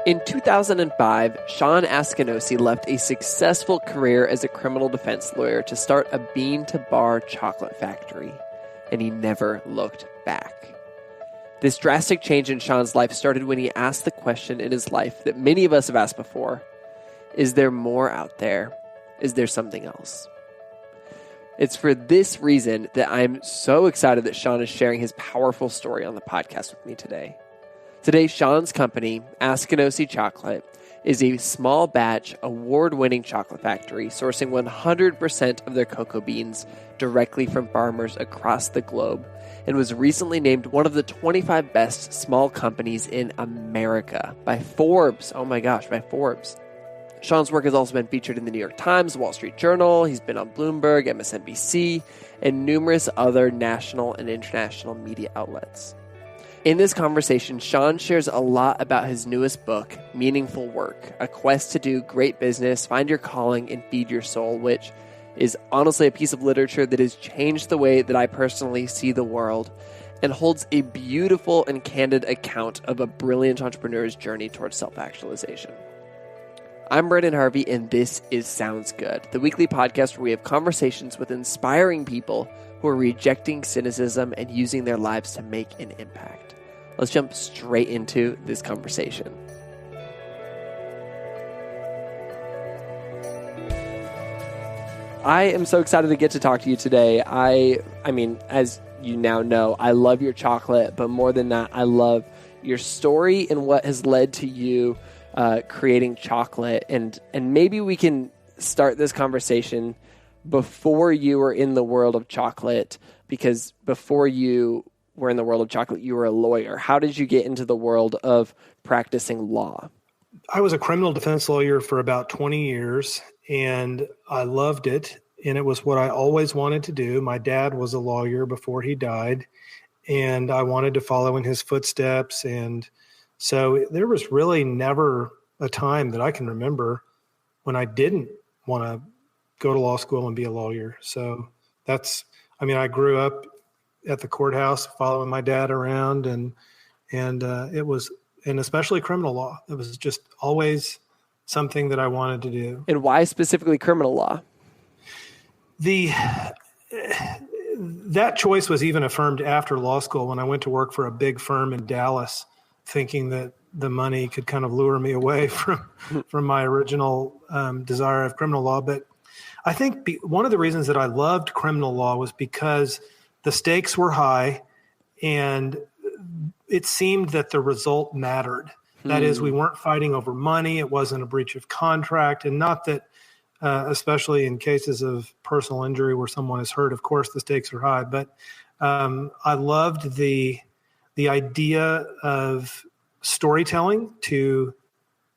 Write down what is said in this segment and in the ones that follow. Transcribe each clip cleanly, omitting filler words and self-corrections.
In 2005, Shawn Askinosie left a successful career as a criminal defense lawyer to start a bean-to-bar chocolate factory, and he never looked back. This drastic change in Shawn's life started when he asked the question in his life that many of us have asked before: is there more out there? Is there something else? It's for this reason that I'm so excited that Shawn is sharing his powerful story on the podcast with me today. Today, Shawn's company, Askinosie Chocolate, is a small batch, award-winning chocolate factory sourcing 100% of their cocoa beans directly from farmers across the globe, and was recently named one of the 25 best small companies in America by Forbes. Oh my gosh, by Forbes. Shawn's work has also been featured in the New York Times, Wall Street Journal. He's been on Bloomberg, MSNBC, and numerous other national and international media outlets. In this conversation, Shawn shares a lot about his newest book, Meaningful Work, a quest to do great business, find your calling, and feed your soul, which is honestly a piece of literature that has changed the way that I personally see the world and holds a beautiful and candid account of a brilliant entrepreneur's journey towards self-actualization. I'm Brandon Harvey, and this is Sounds Good, the weekly podcast where we have conversations with inspiring people who are rejecting cynicism and using their lives to make an impact. Let's jump straight into this conversation. I am so excited to get to talk to you today. I mean, as you now know, I love your chocolate, but more than that, I love your story and what has led to you creating chocolate. And maybe we can start this conversation before you were in the world of chocolate, because before you were in the world of chocolate, you were a lawyer. How did you get into the world of practicing law? I was a criminal defense lawyer for about 20 years, and I loved it. And it was what I always wanted to do. My dad was a lawyer before he died, and I wanted to follow in his footsteps. And so there was really never a time that I can remember when I didn't want to go to law school and be a lawyer. So I grew up at the courthouse following my dad around, and it was, and especially criminal law. It was just always something that I wanted to do. And why specifically criminal law? That choice was even affirmed after law school when I went to work for a big firm in Dallas, thinking that the money could kind of lure me away from my original desire of criminal law. But I think one of the reasons that I loved criminal law was because the stakes were high, and it seemed that the result mattered. That is, we weren't fighting over money. It wasn't a breach of contract. And not that, especially in cases of personal injury where someone is hurt, of course, the stakes are high. But I loved the idea of storytelling, to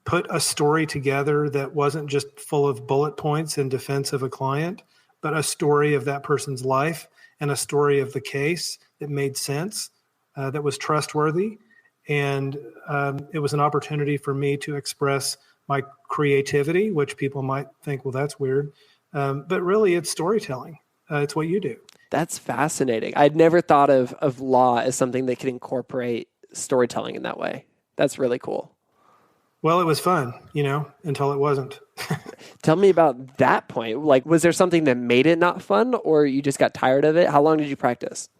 put a story together that wasn't just full of bullet points in defense of a client, but a story of that person's life and a story of the case that made sense, that was trustworthy. And it was an opportunity for me to express my creativity, which people might think, well, that's weird. But really, it's storytelling. It's what you do. That's fascinating. I'd never thought of law as something that could incorporate storytelling in that way. That's really cool. Well, it was fun, until it wasn't. Tell me about that point. Like, was there something that made it not fun, or you just got tired of it? How long did you practice?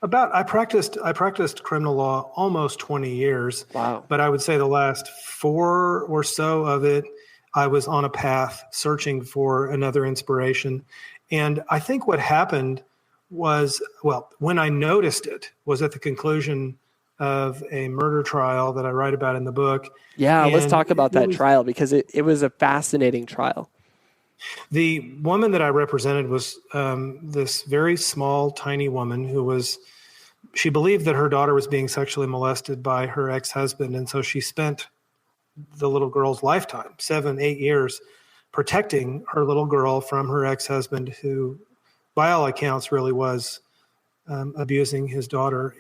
I practiced criminal law almost 20 years. Wow. But I would say the last 4 or so of it, I was on a path searching for another inspiration. And I think what happened was, when I noticed it was at the conclusion of a murder trial that I write about in the book. Yeah, let's talk about that trial, because it was a fascinating trial. The woman that I represented was this very small, tiny woman she believed that her daughter was being sexually molested by her ex-husband. And so she spent the little girl's lifetime, 7-8 years, protecting her little girl from her ex-husband, who, by all accounts, really was abusing his daughter.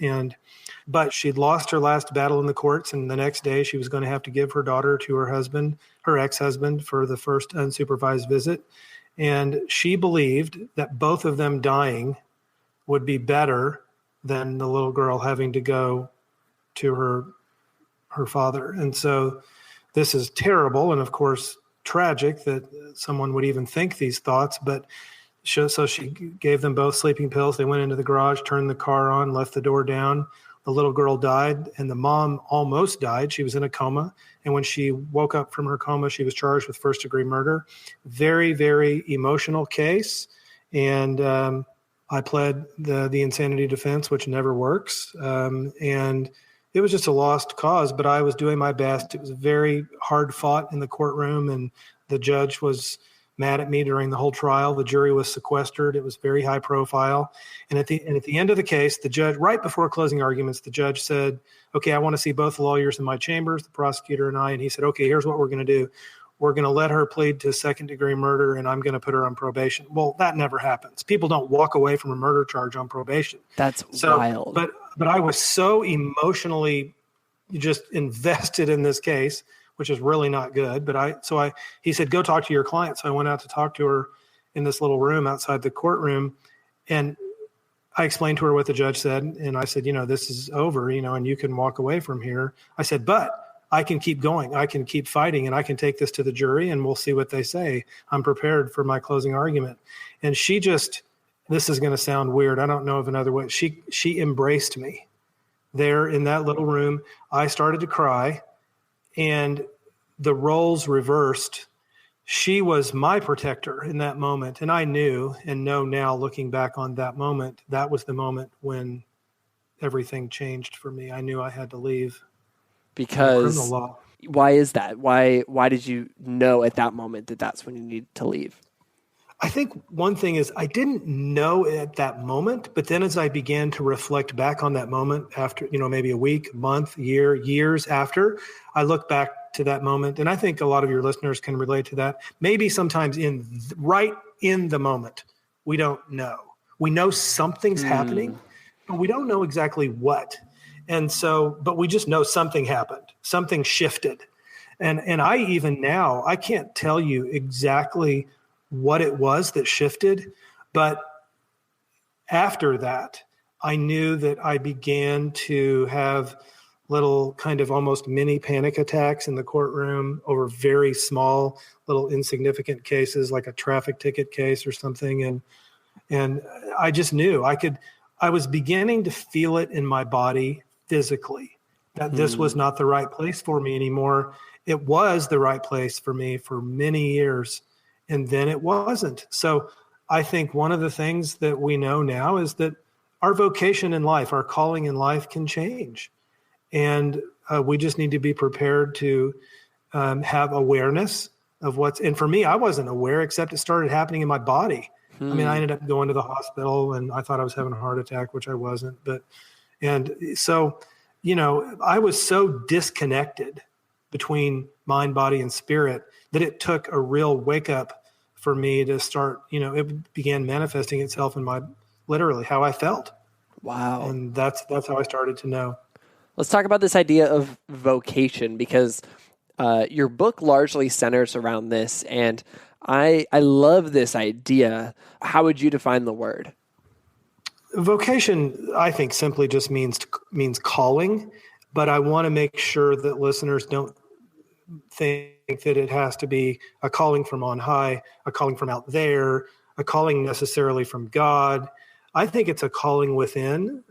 But she'd lost her last battle in the courts, and the next day she was going to have to give her daughter to her ex-husband, for the first unsupervised visit. And she believed that both of them dying would be better than the little girl having to go to her father. And so this is terrible. And of course, tragic that someone would even think these thoughts, but so she gave them both sleeping pills. They went into the garage, turned the car on, left the door down. The little girl died, and the mom almost died. She was in a coma. And when she woke up from her coma, she was charged with first-degree murder. Very, very emotional case. And I pled the insanity defense, which never works. And it was just a lost cause, but I was doing my best. It was very hard fought in the courtroom, and the judge was mad at me during the whole trial. The jury was sequestered. It was very high profile. And at the end of the case, the judge, right before closing arguments, the judge said, okay, I want to see both lawyers in my chambers, the prosecutor and I. And he said, okay, here's what we're going to do. We're going to let her plead to second-degree murder, and I'm going to put her on probation. Well, that never happens. People don't walk away from a murder charge on probation. That's wild. But I was so emotionally just invested in this case, which is really not good. But he said, go talk to your client. So I went out to talk to her in this little room outside the courtroom. And I explained to her what the judge said. And I said, this is over, and you can walk away from here. I said, but I can keep going. I can keep fighting, and I can take this to the jury, and we'll see what they say. I'm prepared for my closing argument. And she just, this is going to sound weird. I don't know of another way. She embraced me there in that little room. I started to cry, and the roles reversed. She was my protector in that moment. And I knew and know now, looking back on that moment, that was the moment when everything changed for me. I knew I had to leave. Because criminal law. Why is that? Why did you know at that moment that that's when you need to leave? I think one thing is I didn't know at that moment, but then as I began to reflect back on that moment after, maybe a week, month, years after, I look back to that moment. And I think a lot of your listeners can relate to that. Maybe sometimes right in the moment, we don't know. We know something's happening, but we don't know exactly what. And so, but we just know something happened, something shifted. And I even now, I can't tell you exactly what it was that shifted, but after that, I knew that I began to have little kind of almost mini panic attacks in the courtroom over very small, little insignificant cases like a traffic ticket case or something. And I just knew I was beginning to feel it in my body physically, that this was not the right place for me anymore. It was the right place for me for many years, and then it wasn't. So I think one of the things that we know now is that our vocation in life, our calling in life can change. And we just need to be prepared to have awareness of and for me, I wasn't aware except it started happening in my body. I mean, I ended up going to the hospital and I thought I was having a heart attack, which I wasn't. And so, I was so disconnected between mind, body, and spirit that it took a real wake up for me to start, it began manifesting itself in literally how I felt. Wow. And that's how I started to know. Let's talk about this idea of vocation, because your book largely centers around this. And I love this idea. How would you define the word? Vocation, I think, simply just means calling, but I want to make sure that listeners don't think that it has to be a calling from on high, a calling from out there, a calling necessarily from God. I think it's a calling within.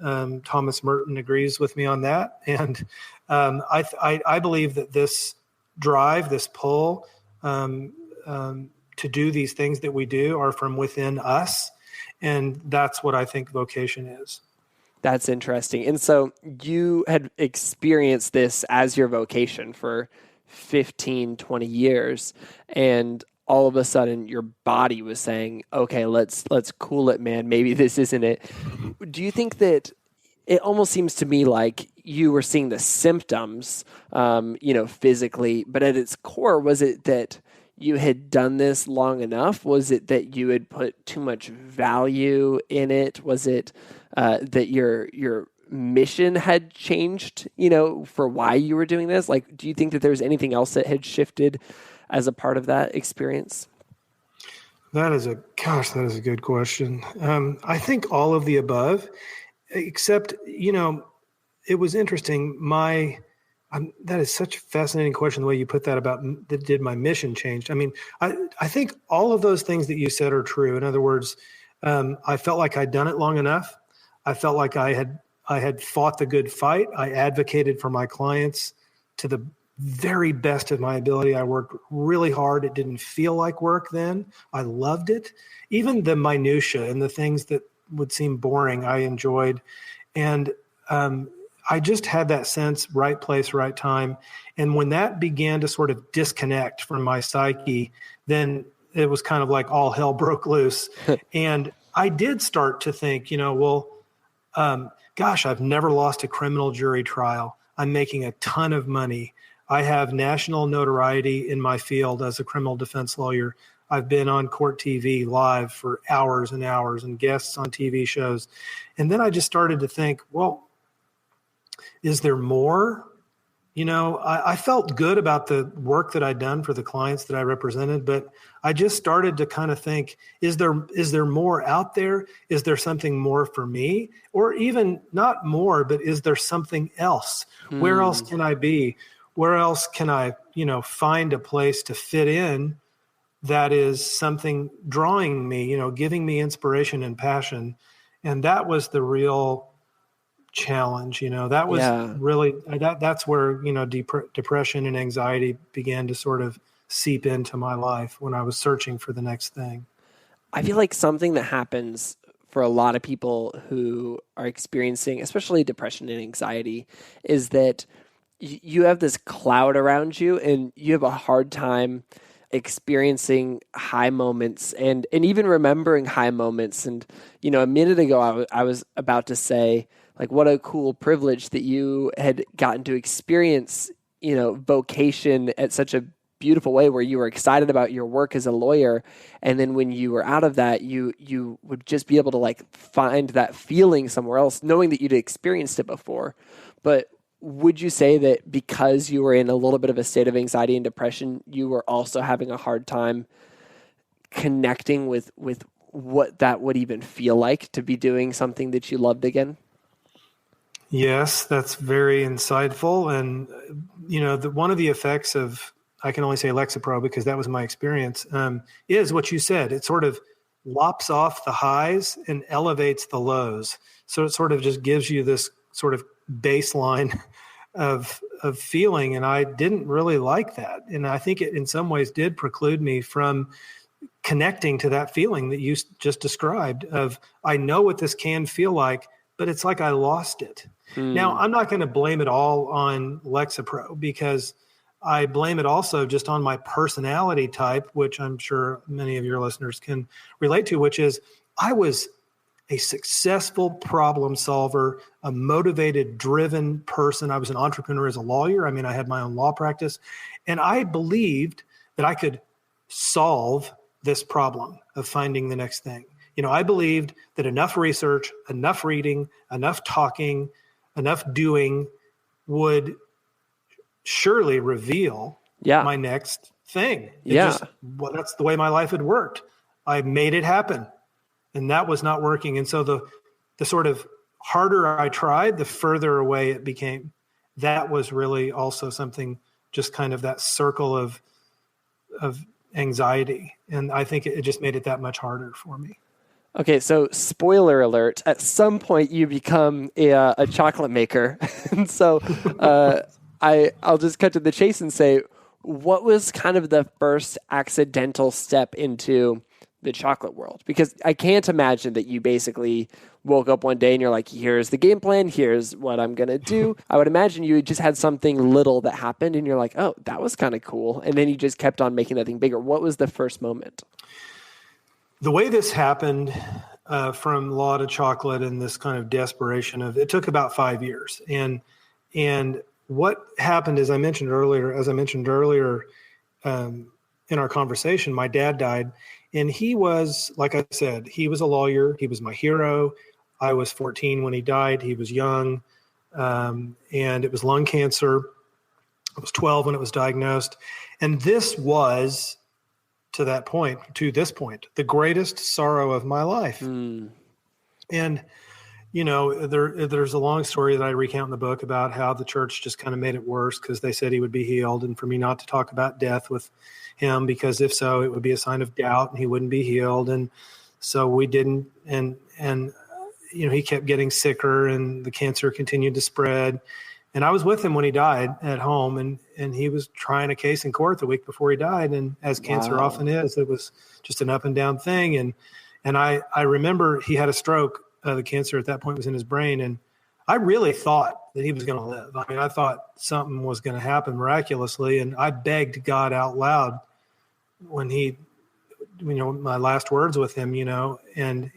Thomas Merton agrees with me on that. And I believe that this drive, this pull to do these things that we do are from within us. And that's what I think vocation is. That's interesting. And so you had experienced this as your vocation for 15, 20 years. And all of a sudden your body was saying, okay, let's cool it, man. Maybe this isn't it. Do you think that it almost seems to me like you were seeing the symptoms, physically, but at its core, was it that you had done this long enough? Was it that you had put too much value in it? Was it that your mission had changed, for why you were doing this? Like, do you think that there was anything else that had shifted as a part of that experience? That is a good question. I think all of the above, except, it was interesting. My That is such a fascinating question, the way you put that about did my mission change? I mean, I think all of those things that you said are true. In other words, I felt like I'd done it long enough. I felt like I had fought the good fight. I advocated for my clients to the very best of my ability. I worked really hard. It didn't feel like work then. I loved it. Even the minutia and the things that would seem boring, I enjoyed. And I just had that sense, right place, right time. And when that began to sort of disconnect from my psyche, then it was kind of like all hell broke loose. And I did start to think, gosh, I've never lost a criminal jury trial. I'm making a ton of money. I have national notoriety in my field as a criminal defense lawyer. I've been on court TV live for hours and hours and guests on TV shows. And then I just started to think, well, is there more? I felt good about the work that I'd done for the clients that I represented, but I just started to kind of think, is there more out there? Is there something more for me? Or even not more, but is there something else? Where else can I be? Where else can I, find a place to fit in that is something drawing me, giving me inspiration and passion? And that was the real challenge. That was really, that's where, depression and anxiety began to sort of seep into my life when I was searching for the next thing. I feel like something that happens for a lot of people who are experiencing, especially depression and anxiety, is that you have this cloud around you and you have a hard time experiencing high moments and even remembering high moments. And, a minute ago, I was about to say, like, what a cool privilege that you had gotten to experience, vocation at such a beautiful way where you were excited about your work as a lawyer. And then when you were out of that, you would just be able to like find that feeling somewhere else, knowing that you'd experienced it before. But would you say that because you were in a little bit of a state of anxiety and depression, you were also having a hard time connecting with what that would even feel like to be doing something that you loved again? Yes, that's very insightful. And, one of the effects of, I can only say Lexapro because that was my experience, is what you said. It sort of lops off the highs and elevates the lows. So it sort of just gives you this sort of baseline of feeling. And I didn't really like that. And I think it in some ways did preclude me from connecting to that feeling that you just described of, I know what this can feel like, but it's like I lost it. Now, I'm not going to blame it all on Lexapro because I blame it also just on my personality type, which I'm sure many of your listeners can relate to, which is I was a successful problem solver, a motivated, driven person. I was an entrepreneur as a lawyer. I mean, I had my own law practice, and I believed that I could solve this problem of finding the next thing. I believed that enough research, enough reading, enough talking, enough doing would surely reveal my next thing. That's the way my life had worked. I made it happen, and that was not working. And so the sort of harder I tried, the further away it became. That was really also something, just kind of that circle of anxiety. And I think it just made it that much harder for me. Okay, so spoiler alert, at some point you become a chocolate maker. And so I'll just cut to the chase and say, what was kind of the first accidental step into the chocolate world? Because I can't imagine that you basically woke up one day and you're like, here's the game plan, here's what I'm going to do. I would imagine you just had something little that happened and you're like, oh, that was kind of cool. And then you just kept on making that thing bigger. What was the first moment? The way this happened from law to chocolate and this kind of desperation of it took about 5 years. And what happened, as I mentioned earlier, in our conversation, my dad died, and he was, like I said, he was a lawyer. He was my hero. I was 14 when he died. He was young, and it was lung cancer. I was 12 when it was diagnosed, and this was, to this point, the greatest sorrow of my life. And there's a long story that I recount in the book about how the church just kind of made it worse because they said he would be healed, and for me not to talk about death with him, because if so, it would be a sign of doubt and he wouldn't be healed. And so we didn't, and he kept getting sicker and the cancer continued to spread. And I was with him when he died at home, and he was trying a case in court the week before he died. And as cancer often is, it was just an up and down thing. And I remember he had a stroke. The cancer at that point was in his brain. And I really thought that he was going to live. I mean, I thought something was going to happen miraculously. And I begged God out loud when my last words with him, and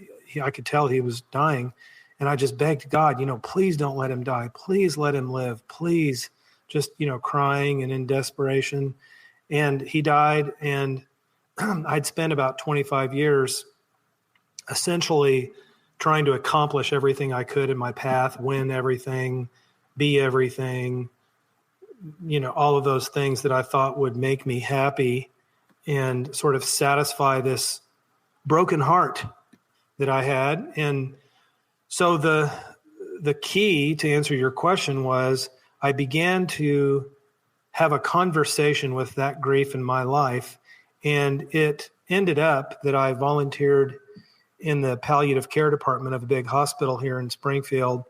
I could tell he was dying. And I just begged God, please don't let him die. Please let him live. Please, just, crying and in desperation. And he died. And I'd spent about 25 years essentially trying to accomplish everything I could in my path, win everything, be everything, all of those things that I thought would make me happy and sort of satisfy this broken heart that I had. And so the key to answer your question was I began to have a conversation with that grief in my life. And it ended up that I volunteered in the palliative care department of a big hospital here in Springfield.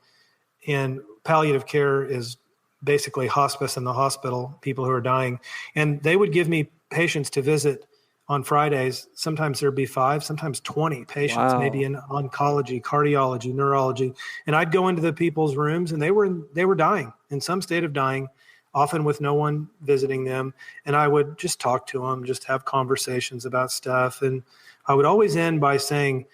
And palliative care is basically hospice in the hospital, people who are dying. And they would give me patients to visit on Fridays. Sometimes there'd be 5, sometimes 20 patients, maybe in oncology, cardiology, neurology. And I'd go into the people's rooms, and they were dying, in some state of dying, often with no one visiting them. And I would just talk to them, just have conversations about stuff. And I would always end by saying,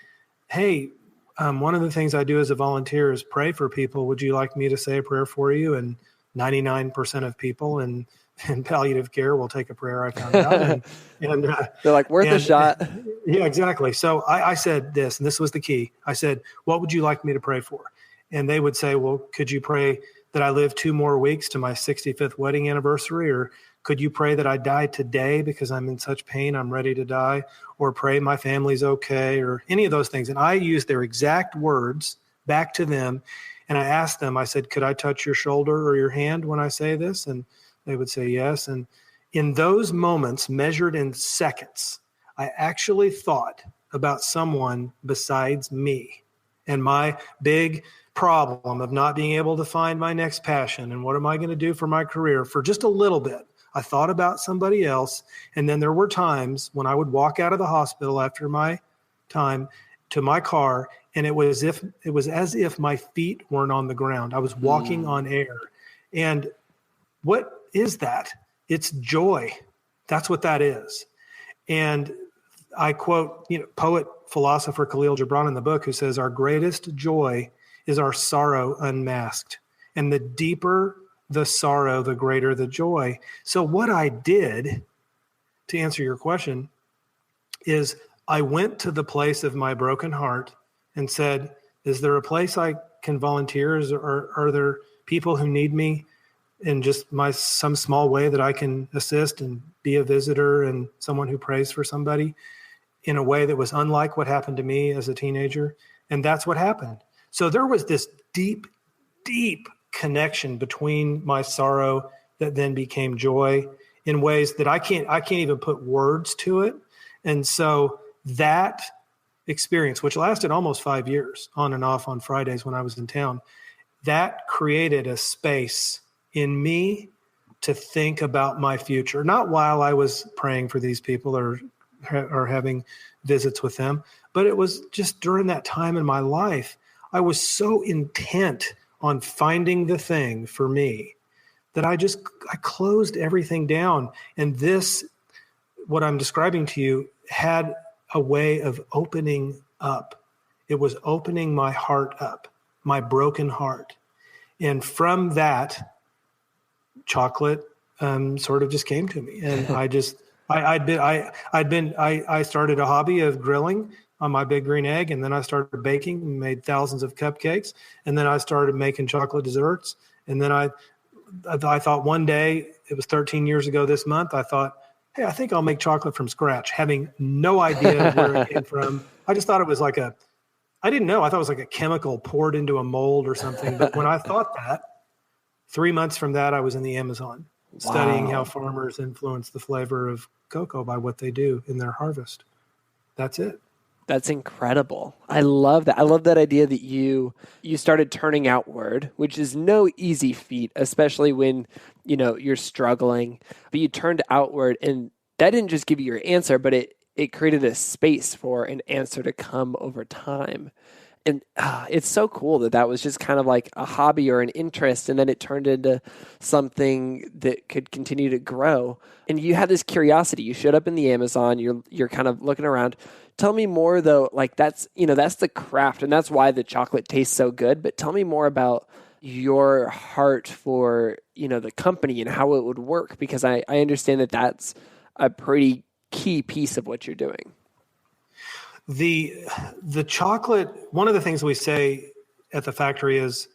hey, one of the things I do as a volunteer is pray for people. Would you like me to say a prayer for you? And 99% of people in palliative care will take a prayer, I found out. And they're like, worth a shot. Yeah, exactly. So I said this, and this was the key. I said, what would you like me to pray for? And they would say, well, could you pray that I live 2 more weeks to my 65th wedding anniversary? Or could you pray that I die today because I'm in such pain, I'm ready to die? Or pray my family's okay, or any of those things. And I used their exact words back to them. And I asked them, I said, could I touch your shoulder or your hand when I say this? And they would say yes. And in those moments, measured in seconds, I actually thought about someone besides me and my big problem of not being able to find my next passion and what am I going to do for my career. For just a little bit, I thought about somebody else. And then there were times when I would walk out of the hospital after my time to my car, and it was as if my feet weren't on the ground. I was walking on air. And what is that? It's joy. That's what that is. And I quote, poet, philosopher Khalil Gibran in the book, who says, our greatest joy is our sorrow unmasked. And the deeper the sorrow, the greater the joy. So what I did, to answer your question, is I went to the place of my broken heart and said, is there a place I can volunteer? Or are there people who need me in just some small way that I can assist and be a visitor and someone who prays for somebody in a way that was unlike what happened to me as a teenager? And that's what happened. So there was this deep, deep connection between my sorrow that then became joy in ways that I can't even put words to it. And so that experience, which lasted almost 5 years on and off on Fridays when I was in town, that created a space in me to think about my future, not while I was praying for these people or having visits with them, but it was just during that time in my life. I was so intent on finding the thing for me that I closed everything down. And this, what I'm describing to you, had a way of opening up. It was opening my heart up, my broken heart. And from that, chocolate sort of just came to me. And I started a hobby of grilling on my big green egg. And then I started baking and made thousands of cupcakes. And then I started making chocolate desserts. And then I thought one day, it was 13 years ago this month, I thought, hey, I think I'll make chocolate from scratch, having no idea where it came from. I just thought it was like a I didn't know. I thought it was like a chemical poured into a mold or something. But when I thought that, 3 months from that, I was in the Amazon studying how farmers influence the flavor of cocoa by what they do in their harvest. That's it. That's incredible. I love that. I love that idea that you started turning outward, which is no easy feat, especially when, you're struggling. But you turned outward, and that didn't just give you your answer, but it created a space for an answer to come over time. And it's so cool that was just kind of like a hobby or an interest, and then it turned into something that could continue to grow. And you had this curiosity. You showed up in the Amazon. You're kind of looking around. Tell me more, though. Like that's the craft, and that's why the chocolate tastes so good. But tell me more about your heart for the company and how it would work, because I understand that that's a pretty key piece of what you're doing. The chocolate, one of the things we say at the factory is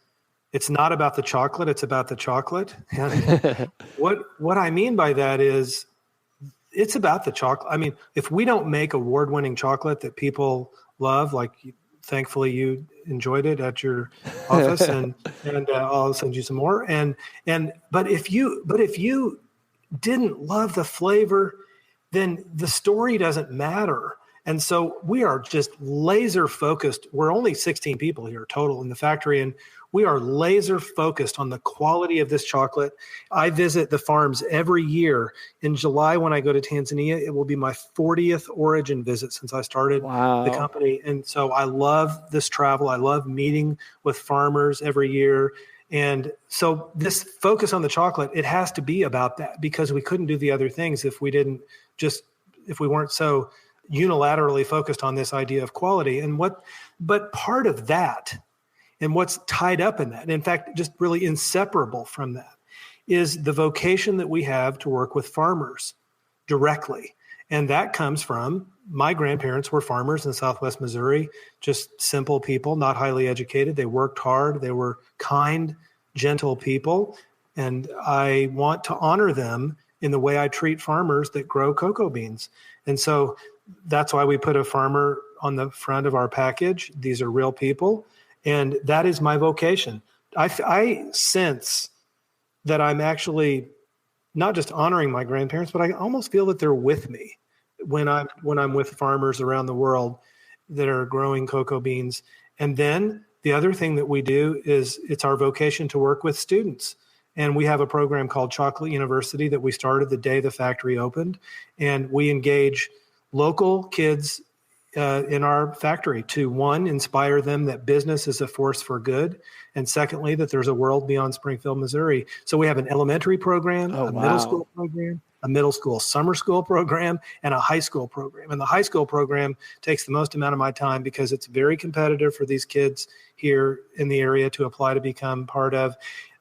it's not about the chocolate, it's about the chocolate. And what I mean by that is it's about the chocolate. I mean, if we don't make award-winning chocolate that people love, like thankfully you enjoyed it at your office and I'll send you some more. But if you didn't love the flavor, then the story doesn't matter. And so we are just laser focused. We're only 16 people here total in the factory, and we are laser focused on the quality of this chocolate. I visit the farms every year. In July, when I go to Tanzania, it will be my 40th origin visit since I started the company. And so I love this travel. I love meeting with farmers every year. And so this focus on the chocolate, it has to be about that, because we couldn't do the other things if we weren't so unilaterally focused on this idea of quality. But part of that, and what's tied up in that, and in fact, just really inseparable from that, is the vocation that we have to work with farmers directly. And that comes from my grandparents were farmers in Southwest Missouri, just simple people, not highly educated. They worked hard. They were kind, gentle people. And I want to honor them in the way I treat farmers that grow cocoa beans. And so that's why we put a farmer on the front of our package. These are real people. And that is my vocation. I sense that I'm actually not just honoring my grandparents, but I almost feel that they're with me when I'm with farmers around the world that are growing cocoa beans. And then the other thing that we do is it's our vocation to work with students. And we have a program called Chocolate University that we started the day the factory opened. And we engage local kids in our factory to, one, inspire them that business is a force for good, and secondly, that there's a world beyond Springfield, Missouri. So we have an elementary program, middle school program, a middle school summer school program, and a high school program. And the high school program takes the most amount of my time because it's very competitive for these kids here in the area to apply to become part of.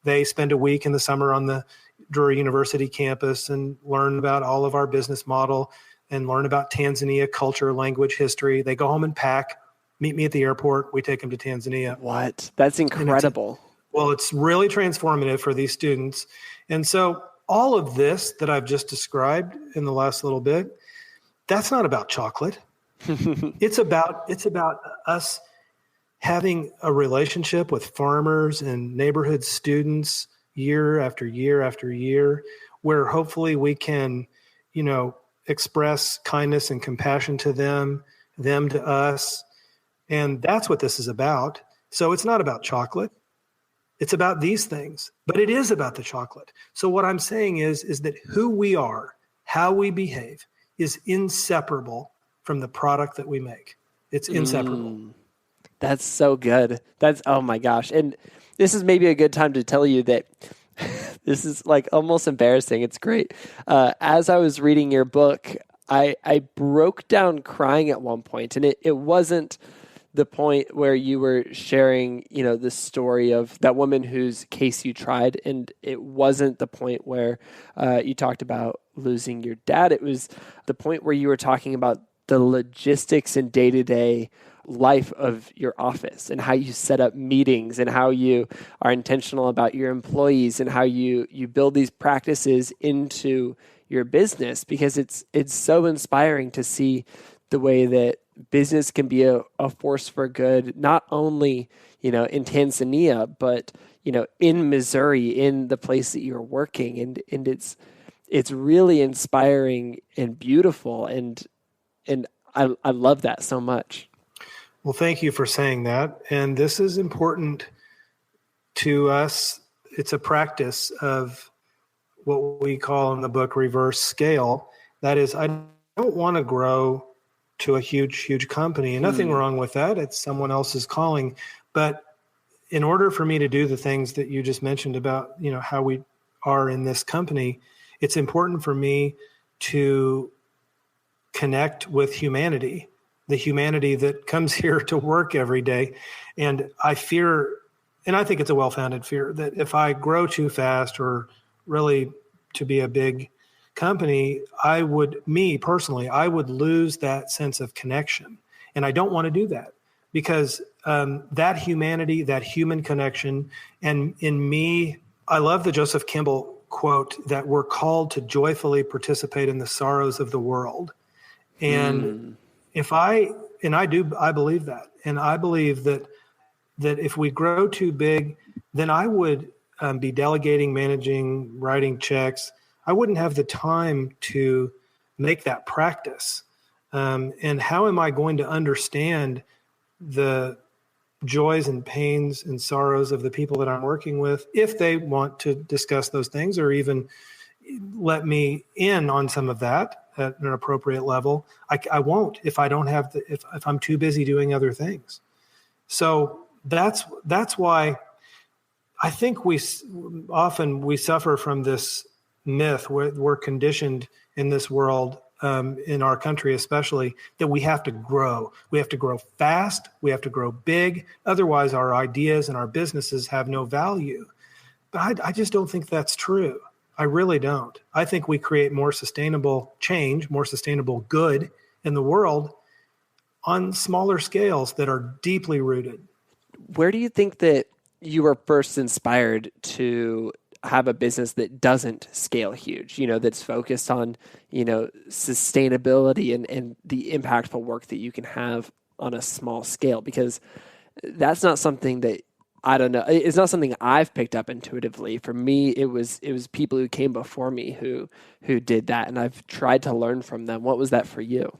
They spend a week in the summer on the Drury University campus and learn about all of our business model and learn about Tanzania culture, language, history. They go home and pack, meet me at the airport. We take them to Tanzania. What? That's incredible. It's really transformative for these students. And so all of this that I've just described in the last little bit, that's not about chocolate. It's about us having a relationship with farmers and neighborhood students year after year after year, where hopefully we can, express kindness and compassion to them to us. And that's what this is about. So it's not about chocolate. It's about these things, but it is about the chocolate. So what I'm saying is that who we are, how we behave, is inseparable from the product that we make. It's inseparable. That's so good. Oh my gosh. And this is maybe a good time to tell you that this is like almost embarrassing. It's great. As I was reading your book, I broke down crying at one point, and it wasn't the point where you were sharing, the story of that woman whose case you tried, and it wasn't the point where you talked about losing your dad. It was the point where you were talking about the logistics and day-to-day life of your office and how you set up meetings and how you are intentional about your employees and how you build these practices into your business, because it's so inspiring to see the way that business can be a force for good, not only, in Tanzania, but, in Missouri, in the place that you're working. And it's really inspiring and beautiful. And I love that so much. Well, thank you for saying that. And this is important to us. It's a practice of what we call in the book reverse scale. That is, I don't want to grow to a huge company. And nothing wrong with that. It's someone else's calling. But in order for me to do the things that you just mentioned about, how we are in this company, it's important for me to connect with humanity, the humanity that comes here to work every day. And I fear, and I think it's a well-founded fear, that if I grow too fast or really to be a big company, I would lose that sense of connection. And I don't want to do that because that humanity, that human connection, and in me, I love the Joseph Campbell quote that we're called to joyfully participate in the sorrows of the world. And I believe that. And I believe that if we grow too big, then I would be delegating, managing, writing checks. I wouldn't have the time to make that practice. And how am I going to understand the joys and pains and sorrows of the people that I'm working with if they want to discuss those things or even let me in on some of that at an appropriate level? I won't if I don't have if I'm too busy doing other things. So that's why I think we suffer from this myth where we're conditioned in this world, in our country especially, that we have to grow. We have to grow fast. We have to grow big. Otherwise, our ideas and our businesses have no value. But I just don't think that's true. I really don't. I think we create more sustainable change, more sustainable good in the world on smaller scales that are deeply rooted. Where do you think that you were first inspired to have a business that doesn't scale huge, that's focused on, sustainability and the impactful work that you can have on a small scale? Because that's not something that, I don't know, it's not something I've picked up intuitively. For me, it was people who came before me who did that, and I've tried to learn from them. What was that for you?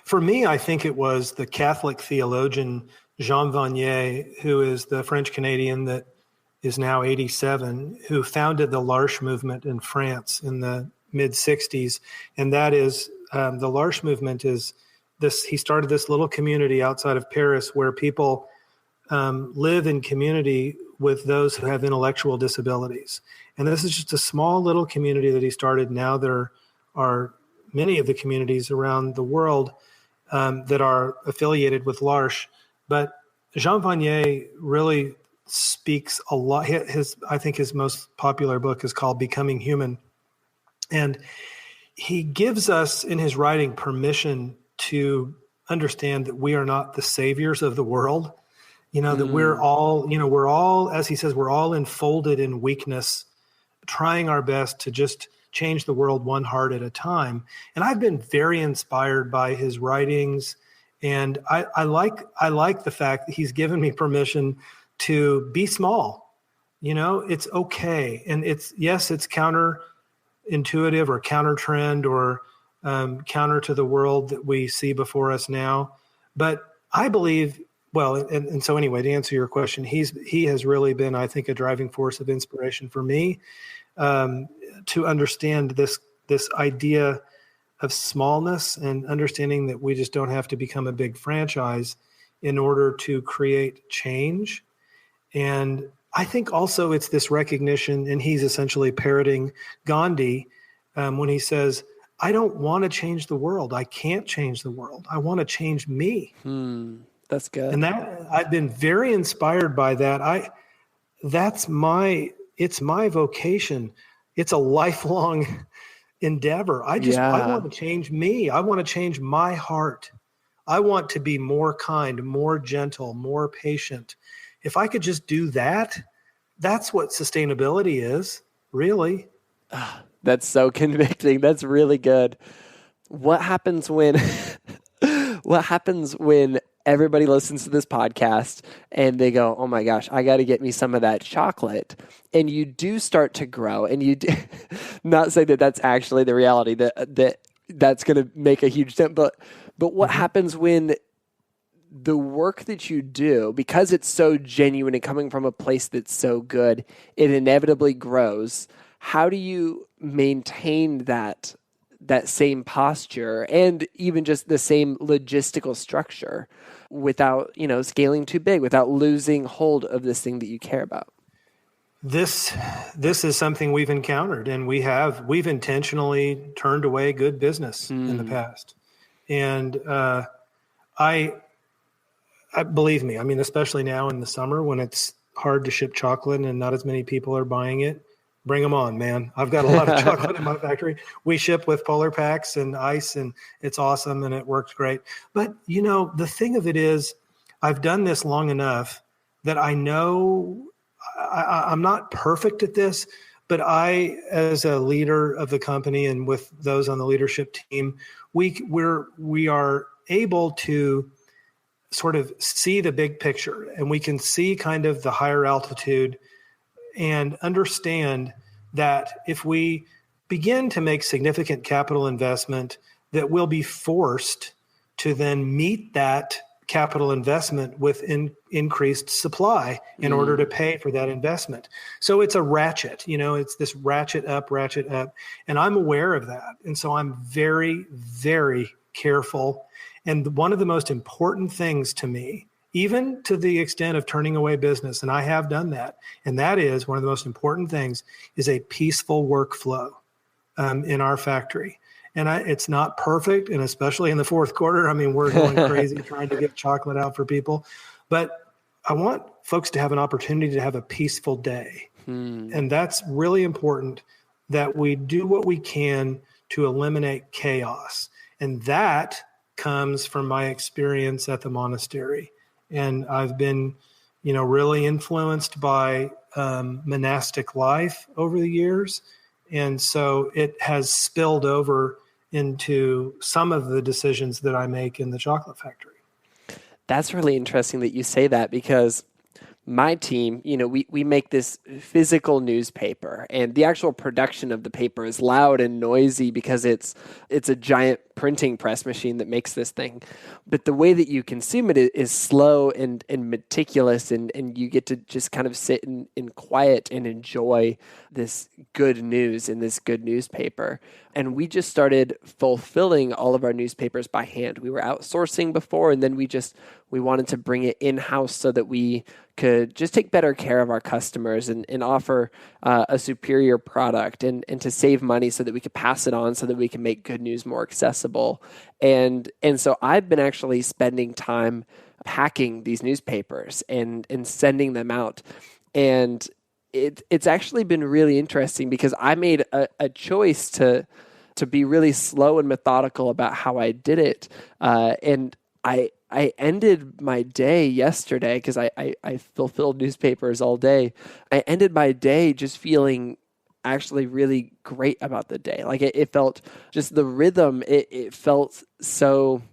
For me, I think it was the Catholic theologian Jean Vanier, who is the French Canadian that is now 87, who founded the L'Arche movement in France in the mid-60s. And that is, the L'Arche movement is this, he started this little community outside of Paris where people live in community with those who have intellectual disabilities. And this is just a small little community that he started. Now there are many of the communities around the world that are affiliated with L'Arche. But Jean Vanier really speaks a lot. I think his most popular book is called Becoming Human. And he gives us in his writing permission to understand that we are not the saviors of the world. That we're all, as he says, we're all enfolded in weakness, trying our best to just change the world one heart at a time. And I've been very inspired by his writings. And I like the fact that he's given me permission to be small. It's okay. And it's counterintuitive or counter trend or counter to the world that we see before us now. But I believe, and so anyway, to answer your question, he has really been, I think, a driving force of inspiration for me to understand this idea of smallness and understanding that we just don't have to become a big franchise in order to create change. And I think also it's this recognition, and he's essentially parroting Gandhi when he says, I don't want to change the world. I can't change the world. I want to change me. That's good. And that I've been very inspired by that. It's my vocation. It's a lifelong endeavor. I want to change me. I want to change my heart. I want to be more kind, more gentle, more patient. If I could just do that, that's what sustainability is, really. That's so convicting. That's really good. What happens when What happens when everybody listens to this podcast and they go, oh my gosh, I got to get me some of that chocolate. And you do start to grow, and you do not say that that's actually the reality, that's going to make a huge dent. But what happens when the work that you do, because it's so genuine and coming from a place that's so good, it inevitably grows. How do you maintain that same posture and even just the same logistical structure without, scaling too big, without losing hold of this thing that you care about? This is something we've encountered, and we've intentionally turned away good business in the past. And I believe me, I mean, especially now in the summer when it's hard to ship chocolate and not as many people are buying it, bring them on, man. I've got a lot of chocolate in my factory. We ship with polar packs and ice, and it's awesome, and it works great. But, the thing of it is, I've done this long enough that I know I'm not perfect at this, but I, as a leader of the company and with those on the leadership team, we are able to sort of see the big picture, and we can see kind of the higher altitude and understand that if we begin to make significant capital investment, that we'll be forced to then meet that capital investment with increased supply in order to pay for that investment. So it's a ratchet, it's this ratchet up. And I'm aware of that. And so I'm very, very careful. And one of the most important things to me, even to the extent of turning away business, and I have done that, and that is one of the most important things, is a peaceful workflow in our factory. And it's not perfect, and especially in the fourth quarter, I mean, we're going crazy trying to get chocolate out for people. But I want folks to have an opportunity to have a peaceful day. And that's really important, that we do what we can to eliminate chaos. And that comes from my experience at the monastery. And I've been, really influenced by monastic life over the years. And so it has spilled over into some of the decisions that I make in the chocolate factory. That's really interesting that you say that, because my team, we make this physical newspaper, and the actual production of the paper is loud and noisy because it's a giant printing press machine that makes this thing. But the way that you consume it is slow and meticulous, and you get to just kind of sit in quiet and enjoy this good news in this good newspaper. And we just started fulfilling all of our newspapers by hand. We were outsourcing before, and then we wanted to bring it in-house so that we could just take better care of our customers and offer a superior product and to save money so that we could pass it on so that we can make good news more accessible. And so I've been actually spending time packing these newspapers and sending them out. And it's actually been really interesting because I made a choice to be really slow and methodical about how I did it. And I ended my day yesterday, because I fulfilled newspapers all day. I ended my day just feeling actually really great about the day. Like it felt just the rhythm. It felt so.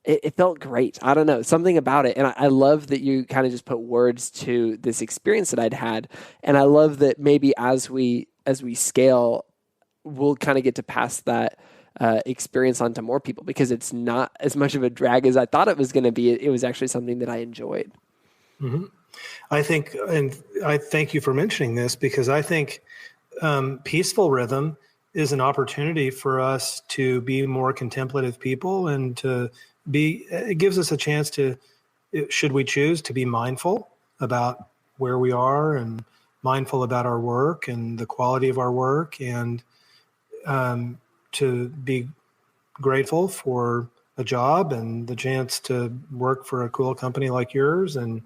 It felt great. I don't know, something about it. And I love that you kind of just put words to this experience that I'd had. And I love that maybe as we scale, we'll kind of get to pass that experience onto more people, because it's not as much of a drag as I thought it was going to be. It was actually something that I enjoyed. Mm-hmm. I think, and I thank you for mentioning this, because I think peaceful rhythm is an opportunity for us to be more contemplative people, and it gives us a chance to, should we choose, to be mindful about where we are and mindful about our work and the quality of our work, and to be grateful for a job and the chance to work for a cool company like yours. And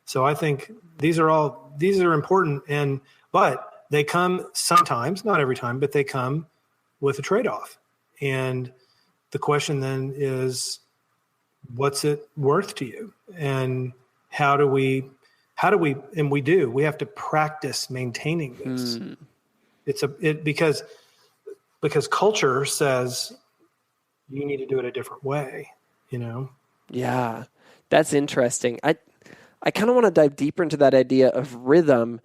so I think these are important, but they come sometimes, not every time, but they come with a trade-off. And the question then is, what's it worth to you? And how do we, and we have to practice maintaining this. Because culture says you need to do it a different way. you know? Yeah, that's interesting. I kind of want to dive deeper into that idea of rhythm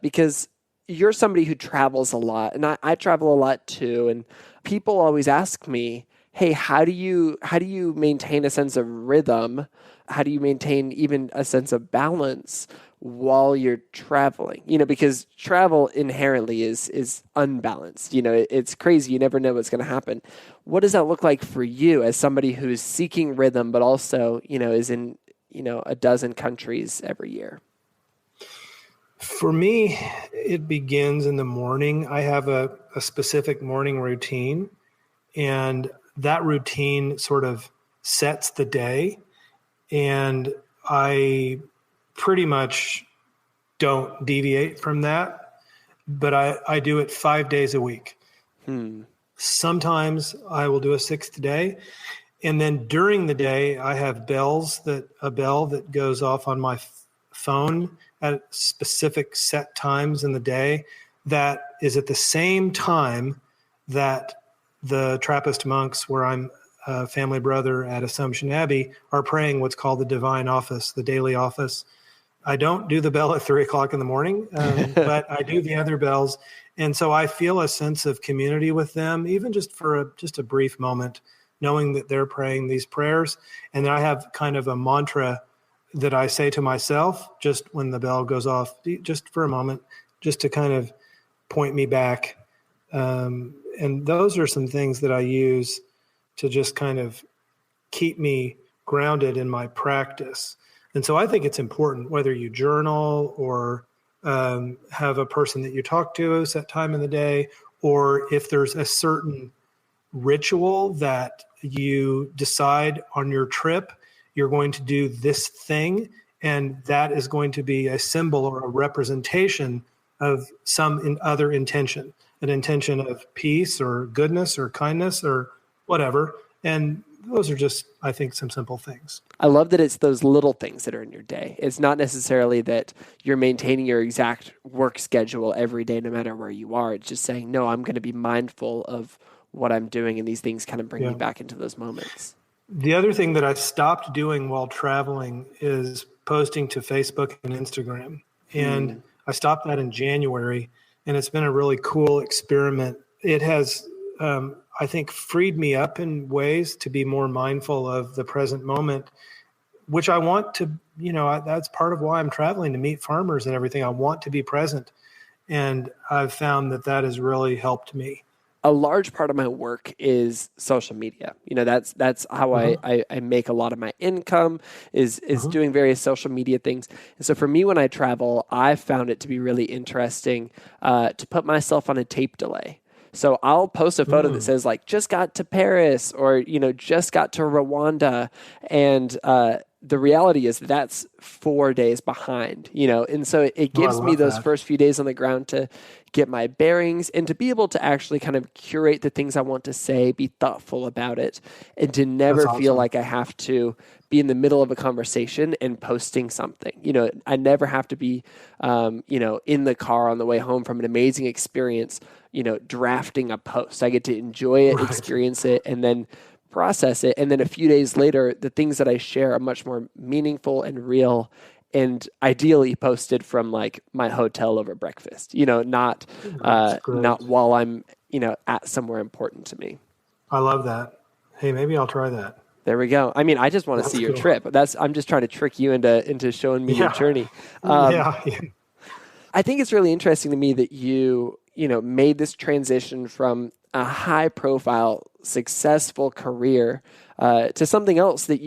because you're somebody who travels a lot, and I travel a lot too. And people always ask me, "Hey, how do you maintain a sense of rhythm? How do you maintain even a sense of balance while you're traveling?" Because travel inherently is unbalanced. It's crazy. You never know what's going to happen. What does that look like for you as somebody who's seeking rhythm, but also, is in a dozen countries every year? For me, it begins in the morning. I have a specific morning routine, and that routine sort of sets the day. And I pretty much don't deviate from that, but I do it 5 days a week. Hmm. Sometimes I will do a sixth day. And then during the day, I have a bell that goes off on my phone at specific set times in the day that is at the same time that the Trappist monks, where I'm a family brother at Assumption Abbey, are praying what's called the divine office, the daily office. I don't do the bell at 3 o'clock in the morning, but I do the other bells. And so I feel a sense of community with them, even just for just a brief moment, knowing that they're praying these prayers. And then I have kind of a mantra that I say to myself just when the bell goes off, just for a moment, just to kind of point me back. And those are some things that I use to just kind of keep me grounded in my practice. And so I think it's important, whether you journal or have a person that you talk to a set time in the day, or if there's a certain ritual that you decide on your trip, you're going to do this thing, and that is going to be a symbol or a representation of some other intention, an intention of peace or goodness or kindness or whatever. And those are just, I think, some simple things. I love that it's those little things that are in your day. It's not necessarily that you're maintaining your exact work schedule every day, no matter where you are. It's just saying, no, I'm going to be mindful of what I'm doing, and these things kind of bring me back into those moments. The other thing that I stopped doing while traveling is posting to Facebook and Instagram. And I stopped that in January, and it's been a really cool experiment. It has, I think, freed me up in ways to be more mindful of the present moment, which I want to, that's part of why I'm traveling, to meet farmers and everything. I want to be present. And I've found that has really helped me. A large part of my work is social media. That's how I make a lot of my income is doing various social media things. And so for me, when I travel, I've found it to be really interesting to put myself on a tape delay. So I'll post a photo that says just got to Paris, or, just got to Rwanda. And the reality is that's 4 days behind, and so it gives me those first few days on the ground to get my bearings and to be able to actually kind of curate the things I want to say, be thoughtful about it, and to never feel like I have to be in the middle of a conversation and posting something. I never have to be, in the car on the way home from an amazing experience, drafting a post. I get to enjoy it, experience it, and then process it. And then a few days later, the things that I share are much more meaningful and real, and ideally posted from my hotel over breakfast, not while I'm, at somewhere important to me. I love that. Hey, maybe I'll try that. There we go. I mean, I just want to see your trip. I'm just trying to trick you into showing me your journey. I think it's really interesting to me that you made this transition from a high profile, successful career to something else that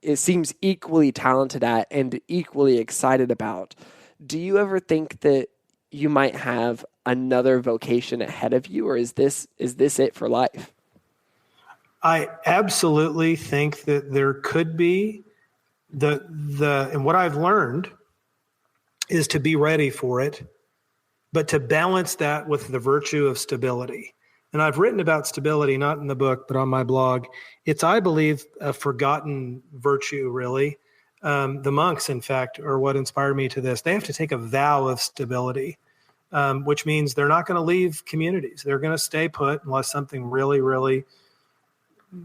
it seems equally talented at and equally excited about. Do you ever think that you might have another vocation ahead of you, or is this it for life? I absolutely think that there could be and what I've learned is to be ready for it, but to balance that with the virtue of stability. And I've written about stability, not in the book, but on my blog. It's, I believe, a forgotten virtue, really. The monks, in fact, are what inspired me to this. They have to take a vow of stability, which means they're not going to leave communities. They're going to stay put unless something really, really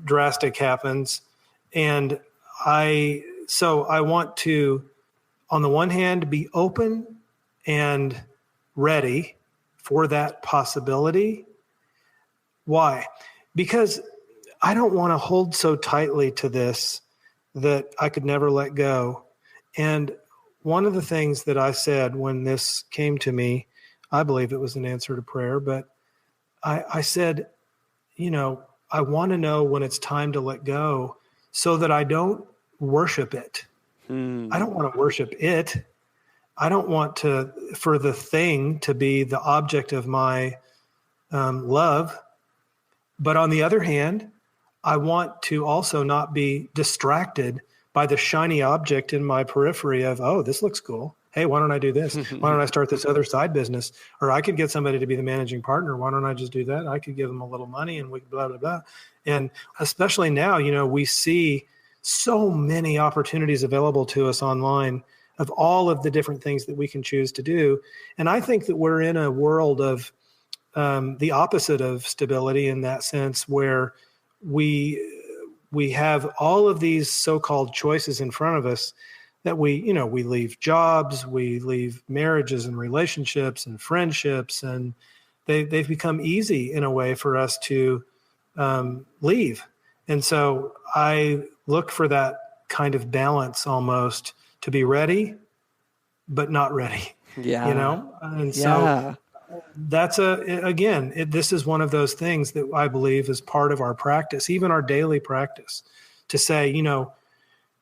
drastic happens. And so I want to, on the one hand, be open and ready for that possibility. Why? Because I don't want to hold so tightly to this that I could never let go. And one of the things that I said when this came to me, I believe it was an answer to prayer, but I said, I want to know when it's time to let go so that I don't worship it. I don't want to worship it. I don't want for the thing to be the object of my love. But on the other hand, I want to also not be distracted by the shiny object in my periphery of, oh, this looks cool. Hey, why don't I do this? Why don't I start this other side business? Or I could get somebody to be the managing partner. Why don't I just do that? I could give them a little money and we blah, blah, blah. And especially now, we see so many opportunities available to us online of all of the different things that we can choose to do. And I think that we're in a world of the opposite of stability in that sense, where we have all of these so-called choices in front of us that we leave jobs, we leave marriages and relationships and friendships, and they've become easy in a way for us to leave. And so I look for that kind of balance almost, to be ready, but not ready. Yeah. And so that's this is one of those things that I believe is part of our practice, even our daily practice, to say,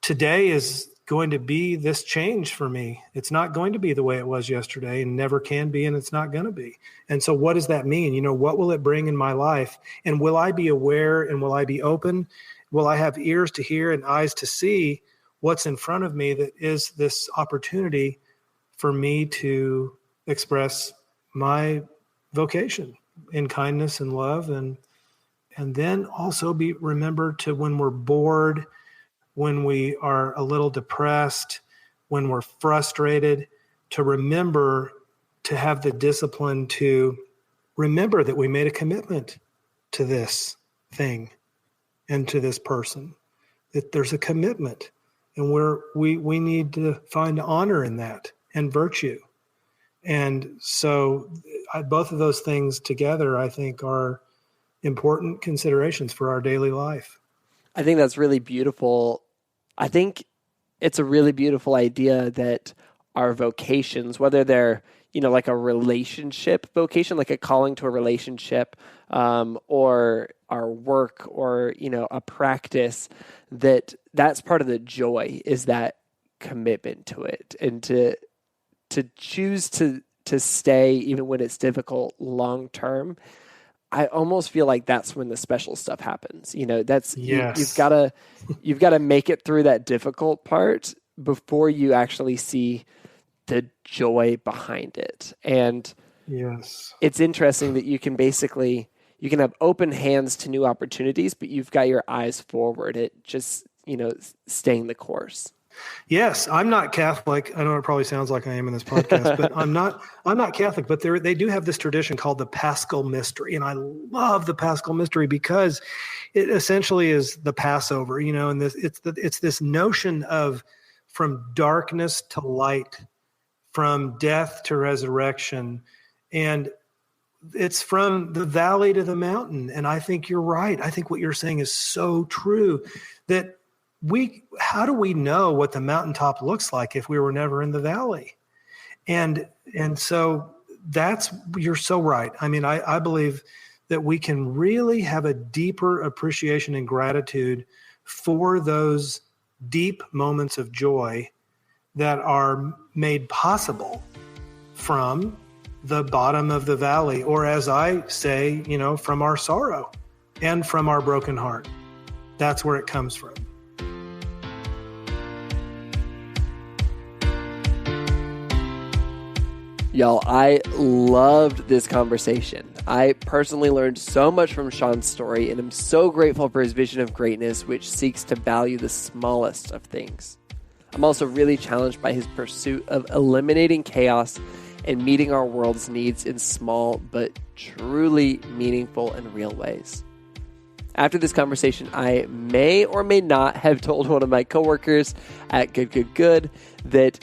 today is going to be this change for me. It's not going to be the way it was yesterday, and never can be, and it's not going to be. And so what does that mean? What will it bring in my life? And will I be aware, and will I be open? Will I have ears to hear and eyes to see what's in front of me that is this opportunity for me to express my vocation in kindness and love, and then also remember to, when we're bored, when we are a little depressed, when we're frustrated, to remember to have the discipline to remember that we made a commitment to this thing and to this person, that there's a commitment, and we need to find honor in that and virtue. And so both of those things together, I think, are important considerations for our daily life. I think that's really beautiful. I think it's a really beautiful idea that our vocations, whether they're, like a relationship vocation, like a calling to a relationship, or our work, or, a practice, that's part of the joy, is that commitment to it, and to choose to stay even when it's difficult long term. I almost feel like that's when the special stuff happens. That's yes. you've got to make it through that difficult part before you actually see the joy behind it. And yes, it's interesting that you can have open hands to new opportunities, but you've got your eyes forward at just, staying the course. Yes, I'm not Catholic. I know it probably sounds like I am in this podcast, but I'm not Catholic, but they do have this tradition called the Paschal Mystery. And I love the Paschal Mystery because it essentially is the Passover, and it's this notion of from darkness to light, from death to resurrection. And it's from the valley to the mountain. And I think you're right. I think what you're saying is so true, that how do we know what the mountaintop looks like if we were never in the valley? And so you're so right. I mean, I believe that we can really have a deeper appreciation and gratitude for those deep moments of joy that are made possible from the bottom of the valley, or as I say, from our sorrow and from our broken heart. That's where it comes from. Y'all, I loved this conversation. I personally learned so much from Shawn's story, and I'm so grateful for his vision of greatness, which seeks to value the smallest of things. I'm also really challenged by his pursuit of eliminating chaos and meeting our world's needs in small but truly meaningful and real ways. After this conversation, I may or may not have told one of my coworkers at Good that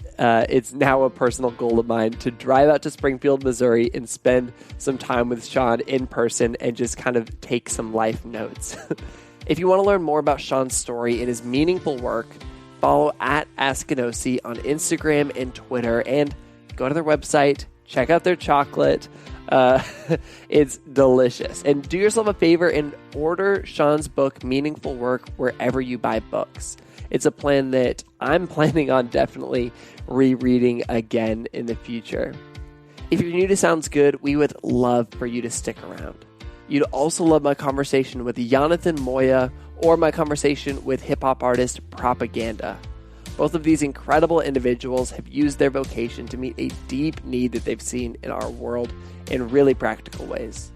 it's now a personal goal of mine to drive out to Springfield, Missouri and spend some time with Shawn in person and just kind of take some life notes. If you want to learn more about Shawn's story and his meaningful work, follow at Askinosie on Instagram and Twitter, and go to their website, check out their chocolate. It's delicious. And do yourself a favor and order Shawn's book, Meaningful Work, wherever you buy books. It's a plan that I'm planning on definitely rereading again in the future. If you're new to Sounds Good, we would love for you to stick around. You'd also love my conversation with Jonathan Moya or my conversation with hip-hop artist Propaganda. Both of these incredible individuals have used their vocation to meet a deep need that they've seen in our world in really practical ways.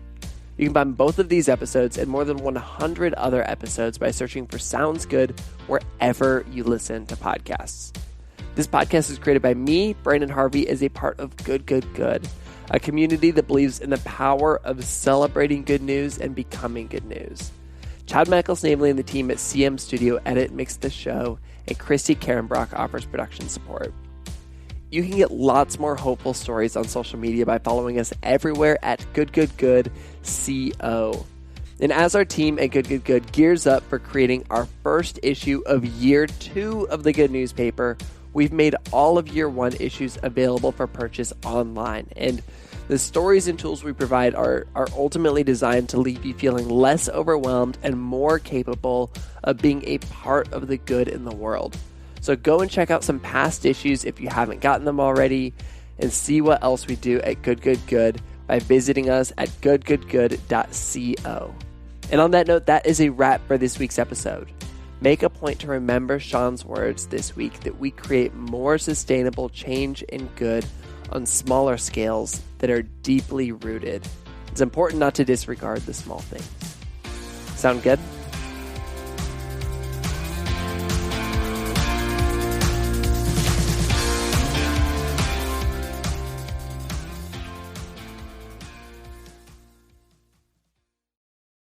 You can find both of these episodes and more than 100 other episodes by searching for Sounds Good wherever you listen to podcasts. This podcast is created by me, Brandon Harvey, as a part of Good, a community that believes in the power of celebrating good news and becoming good news. Chad Michael-Snavely and the team at CM Studio edit and mix the show, and Christy Karenbrock offers production support. You can get lots more hopeful stories on social media by following us everywhere at GoodCo. And as our team at Good gears up for creating our first issue of year 2 of the Good Newspaper, we've made all of year 1 issues available for purchase online. And the stories and tools we provide are ultimately designed to leave you feeling less overwhelmed and more capable of being a part of the good in the world. So go and check out some past issues if you haven't gotten them already, and see what else we do at Good by visiting us at goodco. And on that note, that is a wrap for this week's episode. Make a point to remember Shawn's words this week that we create more sustainable change and good on smaller scales that are deeply rooted. It's important not to disregard the small things. Sound good?